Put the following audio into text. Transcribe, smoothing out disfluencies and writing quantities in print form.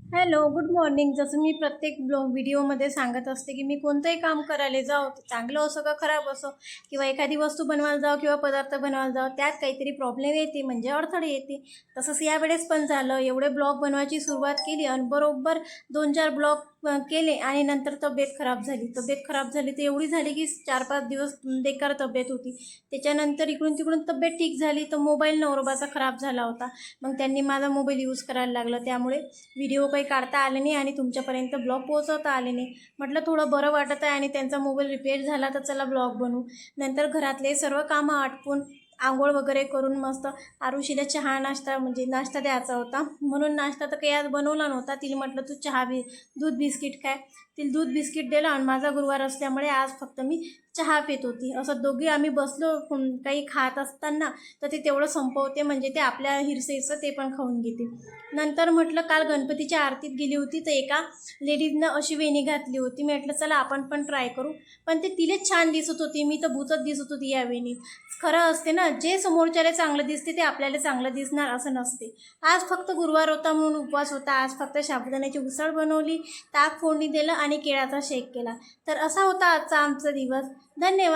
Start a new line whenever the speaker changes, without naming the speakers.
Hello, good morning. जसं मी प्रत्येक व्हिडिओमध्ये सांगत असते की मी कोणतंही काम करायला जाऊ, ते चांगलं असो का खराब असो, किंवा एखादी वस्तू बनवायला जाऊ किंवा पदार्थ बनवायला जाऊ, त्यात काहीतरी प्रॉब्लेम येते, म्हणजे अडथळे येते. तसंच यावेळेस पण झालं. एवढे ब्लॉग बनवायची सुरुवात केली आणि बरोबर 2-4 ब्लॉग केले आणि नंतर तब्येत खराब झाली. तब्येत खराब झाली तर एवढी झाली की 4-5 दिवस बेकार तब्येत होती. त्याच्यानंतर इकडून तिकडून तब्येत ठीक झाली तर मोबाईल नवरोबाचा खराब झाला होता. मग त्यांनी माझा मोबाईल यूज करायला लागला. त्यामुळे व्हिडिओ काही काढता आले नाही आणि तुमच्यापर्यंत ब्लॉग पोहोचवता आले नाही. म्हटलं थोडं बरं वाटत आहे आणि त्यांचा मोबाईल रिपेअर झाला तर चला ब्लॉग बनवू. नंतर घरातले सर्व कामं आटपून आंघोळ वगैरे करून मस्त आरुषीला चहा नाश्ता म्हणजे नाश्ता द्यायचा होता, म्हणून नाश्ता तर काही आज बनवला नव्हता. तिला म्हटलं तू दूध बिस्किट खाय. तिला दूध बिस्किट दिलं आणि माझा गुरुवार असल्यामुळे आज फक्त मी चहा पित होती. असं दोघी आम्ही बसलो काही खात असताना, तर ते तेवढं संपवते, म्हणजे ते आपल्या हिरसेचं ते पण खाऊन घेते. नंतर म्हटलं काल गणपतीच्या आरतीत गेली होती तर एका लेडीजनं अशी वेणी घातली होती. मी म्हटलं चला आपण पण ट्राय करू, पण ते तिलेच छान दिसत होती, मी तर भूतच दिसत होती या वेणीत. खरं असते ना, जे समोरच्याला चांगलं दिसते ते आपल्याला चांगलं दिसणार असं नसते. आज फक्त गुरुवार होता म्हणून उपवास होता. आज फक्त साबुदाण्याची उसळ बनवली, ताक फोडणी दिलं आणि केळाचा शेक केला. तर असा होता आजचा आमचा दिवस. धन्यवाद.